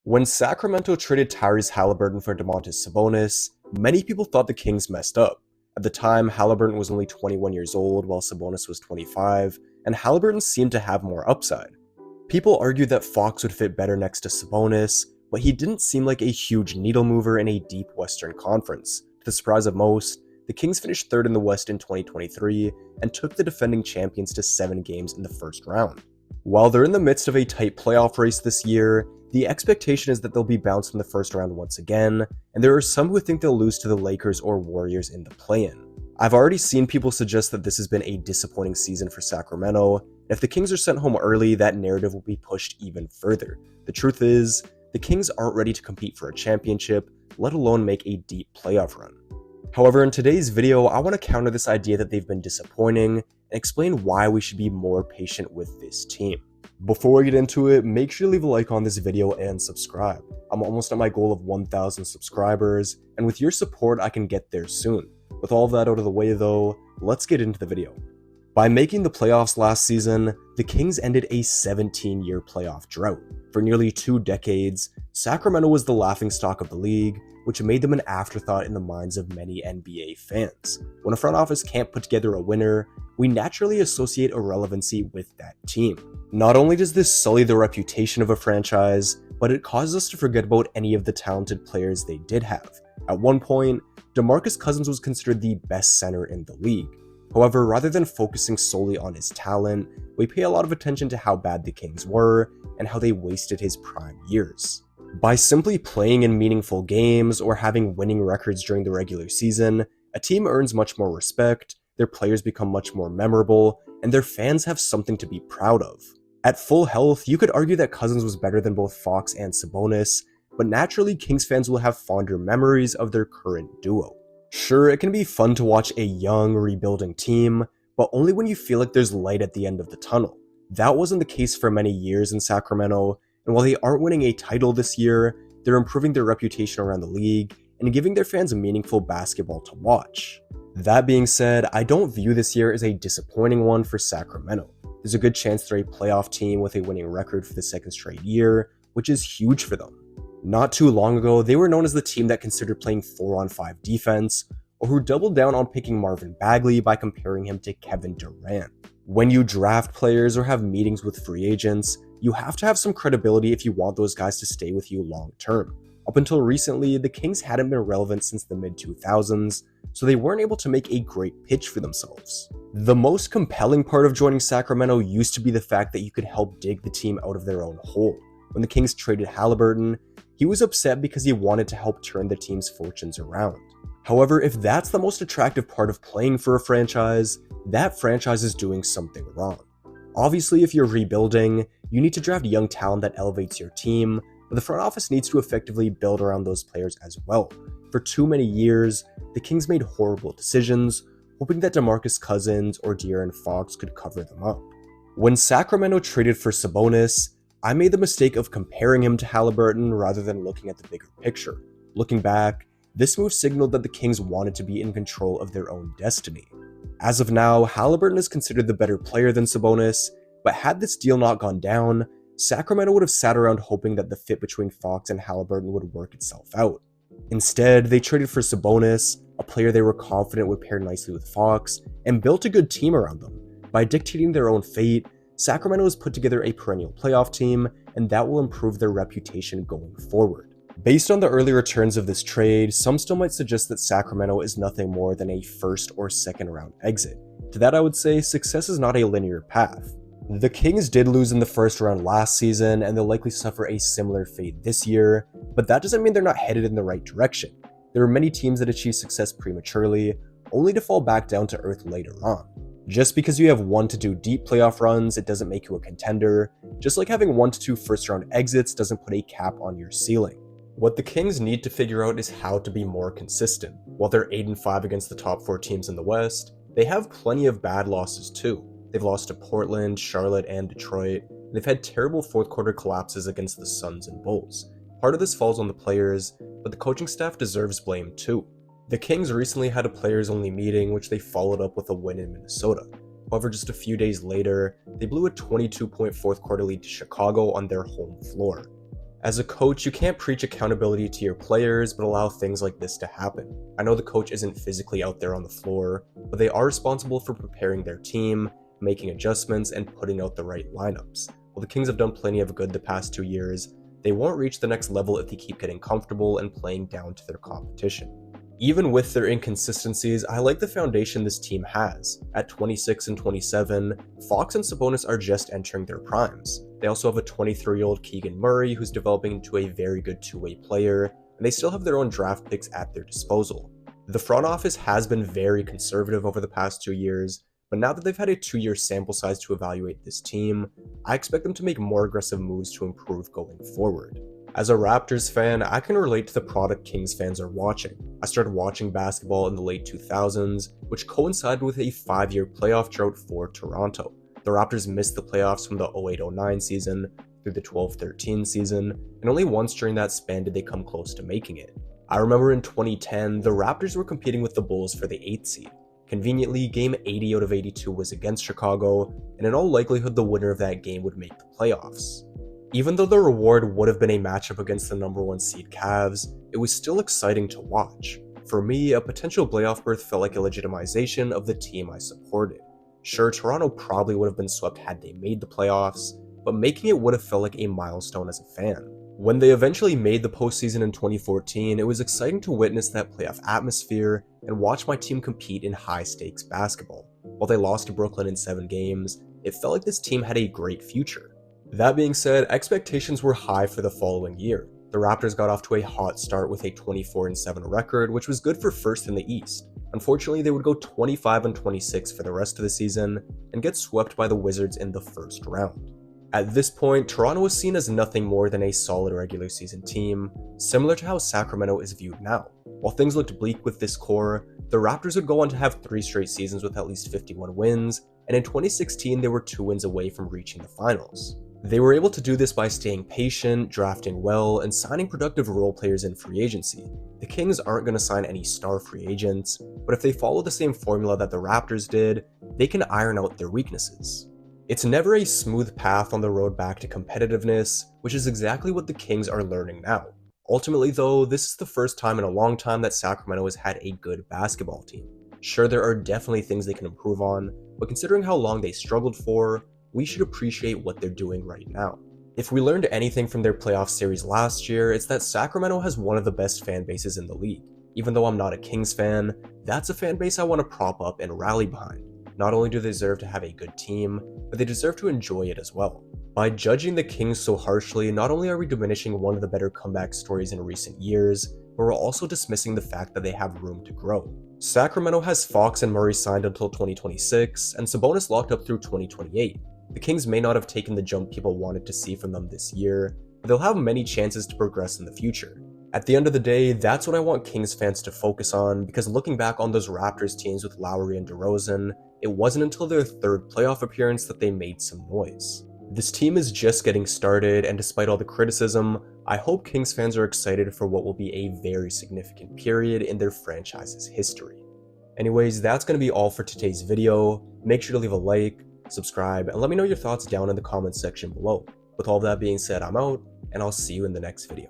When Sacramento traded Tyrese Halliburton for Domantas Sabonis, many people thought the Kings messed up. At the time, Halliburton was only 21 years old while Sabonis was 25, and Halliburton seemed to have more upside. People argued that Fox would fit better next to Sabonis, but he didn't seem like a huge needle mover in a deep Western Conference. To the surprise of most, the Kings finished third in the West in 2023 and took the defending champions to 7 games in the first round. While they're in the midst of a tight playoff race this year, the expectation is that they'll be bounced in the first round once again, and there are some who think they'll lose to the Lakers or Warriors in the play-in. I've already seen people suggest that this has been a disappointing season for Sacramento, and if the Kings are sent home early, that narrative will be pushed even further. The truth is, the Kings aren't ready to compete for a championship, let alone make a deep playoff run. However, in today's video, I want to counter this idea that they've been disappointing and explain why we should be more patient with this team. Before we get into it, make sure to leave a like on this video and subscribe. I'm almost at my goal of 1,000 subscribers, and with your support, I can get there soon. With all that out of the way though, let's get into the video. By making the playoffs last season, the Kings ended a 17-year playoff drought. For nearly 2 decades, Sacramento was the laughingstock of the league, which made them an afterthought in the minds of many NBA fans. When a front office can't put together a winner, we naturally associate irrelevancy with that team. Not only does this sully the reputation of a franchise, but it causes us to forget about any of the talented players they did have. At one point, DeMarcus Cousins was considered the best center in the league. However, rather than focusing solely on his talent, we pay a lot of attention to how bad the Kings were and how they wasted his prime years. By simply playing in meaningful games or having winning records during the regular season, a team earns much more respect, their players become much more memorable, and their fans have something to be proud of. At full health, you could argue that Cousins was better than both Fox and Sabonis, but naturally Kings fans will have fonder memories of their current duo. Sure, it can be fun to watch a young, rebuilding team, but only when you feel like there's light at the end of the tunnel. That wasn't the case for many years in Sacramento, and while they aren't winning a title this year, they're improving their reputation around the league and giving their fans meaningful basketball to watch. That being said, I don't view this year as a disappointing one for Sacramento. There's a good chance they're a playoff team with a winning record for the second straight year, which is huge for them. Not too long ago, they were known as the team that considered playing 4-on-5 defense, or who doubled down on picking Marvin Bagley by comparing him to Kevin Durant. When you draft players or have meetings with free agents, you have to have some credibility if you want those guys to stay with you long term. Up until recently, the Kings hadn't been relevant since the mid-2000s, so they weren't able to make a great pitch for themselves. The most compelling part of joining Sacramento used to be the fact that you could help dig the team out of their own hole. When the Kings traded Halliburton, he was upset because he wanted to help turn the team's fortunes around. However, if that's the most attractive part of playing for a franchise, that franchise is doing something wrong. Obviously, if you're rebuilding, you need to draft young talent that elevates your team, but the front office needs to effectively build around those players as well. For too many years, the Kings made horrible decisions, hoping that DeMarcus Cousins or De'Aaron Fox could cover them up. When Sacramento traded for Sabonis, I made the mistake of comparing him to Halliburton rather than looking at the bigger picture. Looking back, this move signaled that the Kings wanted to be in control of their own destiny. As of now, Halliburton is considered the better player than Sabonis, but had this deal not gone down, Sacramento would have sat around hoping that the fit between Fox and Halliburton would work itself out. Instead, they traded for Sabonis, a player they were confident would pair nicely with Fox, and built a good team around them. By dictating their own fate, Sacramento has put together a perennial playoff team, and that will improve their reputation going forward. Based on the early returns of this trade, some still might suggest that Sacramento is nothing more than a first or second round exit. To that I would say, success is not a linear path. The Kings did lose in the first round last season, and they'll likely suffer a similar fate this year, but that doesn't mean they're not headed in the right direction. There are many teams that achieve success prematurely, only to fall back down to earth later on. Just because you have 1 to 2 deep playoff runs, it doesn't make you a contender, just like having 1 to 2 first round exits doesn't put a cap on your ceiling. What the Kings need to figure out is how to be more consistent. While they're 8-5 against the top 4 teams in the West, they have plenty of bad losses too. They've lost to Portland, Charlotte, and Detroit, and they've had terrible fourth quarter collapses against the Suns and Bulls. Part of this falls on the players, but the coaching staff deserves blame too. The Kings recently had a players-only meeting, which they followed up with a win in Minnesota. However, just a few days later, they blew a 22-point fourth quarter lead to Chicago on their home floor. As a coach, you can't preach accountability to your players but allow things like this to happen. I know the coach isn't physically out there on the floor, but they are responsible for preparing their team, making adjustments, and putting out the right lineups. While the Kings have done plenty of good the past 2 years, they won't reach the next level if they keep getting comfortable and playing down to their competition. Even with their inconsistencies, I like the foundation this team has. At 26 and 27, Fox and Sabonis are just entering their primes. They also have a 23-year-old Keegan Murray who's developing into a very good two-way player, and they still have their own draft picks at their disposal. The front office has been very conservative over the past 2 years, but now that they've had a 2-year sample size to evaluate this team, I expect them to make more aggressive moves to improve going forward. As a Raptors fan, I can relate to the product Kings fans are watching. I started watching basketball in the late 2000s, which coincided with a 5-year playoff drought for Toronto. The Raptors missed the playoffs from the 08-09 season through the 12-13 season, and only once during that span did they come close to making it. I remember in 2010, the Raptors were competing with the Bulls for the 8th seed. Conveniently, game 80 out of 82 was against Chicago, and in all likelihood the winner of that game would make the playoffs. Even though the reward would have been a matchup against the number 1 seed Cavs, it was still exciting to watch. For me, a potential playoff berth felt like a legitimization of the team I supported. Sure, Toronto probably would have been swept had they made the playoffs, but making it would have felt like a milestone as a fan. When they eventually made the postseason in 2014, it was exciting to witness that playoff atmosphere and watch my team compete in high-stakes basketball. While they lost to Brooklyn in 7 games, it felt like this team had a great future. That being said, expectations were high for the following year. The Raptors got off to a hot start with a 24-7 record, which was good for first in the East. Unfortunately, they would go 25-26 for the rest of the season and get swept by the Wizards in the first round. At this point, Toronto was seen as nothing more than a solid regular season team, similar to how Sacramento is viewed now. While things looked bleak with this core, the Raptors would go on to have 3 straight seasons with at least 51 wins, and in 2016 they were 2 wins away from reaching the finals. They were able to do this by staying patient, drafting well, and signing productive role players in free agency. The Kings aren't going to sign any star free agents, but if they follow the same formula that the Raptors did, they can iron out their weaknesses. It's never a smooth path on the road back to competitiveness, which is exactly what the Kings are learning now. Ultimately though, this is the first time in a long time that Sacramento has had a good basketball team. Sure, there are definitely things they can improve on, but considering how long they struggled for, we should appreciate what they're doing right now. If we learned anything from their playoff series last year, it's that Sacramento has one of the best fan bases in the league. Even though I'm not a Kings fan, that's a fan base I want to prop up and rally behind. Not only do they deserve to have a good team, but they deserve to enjoy it as well. By judging the Kings so harshly, not only are we diminishing one of the better comeback stories in recent years, but we're also dismissing the fact that they have room to grow. Sacramento has Fox and Murray signed until 2026, and Sabonis locked up through 2028. The Kings may not have taken the jump people wanted to see from them this year, but they'll have many chances to progress in the future. At the end of the day, that's what I want Kings fans to focus on, because looking back on those Raptors teams with Lowry and DeRozan, it wasn't until their 3rd playoff appearance that they made some noise. This team is just getting started, and despite all the criticism, I hope Kings fans are excited for what will be a very significant period in their franchise's history. Anyways, that's going to be all for today's video. Make sure to leave a like, subscribe, and let me know your thoughts down in the comments section below. With all that being said, I'm out, and I'll see you in the next video.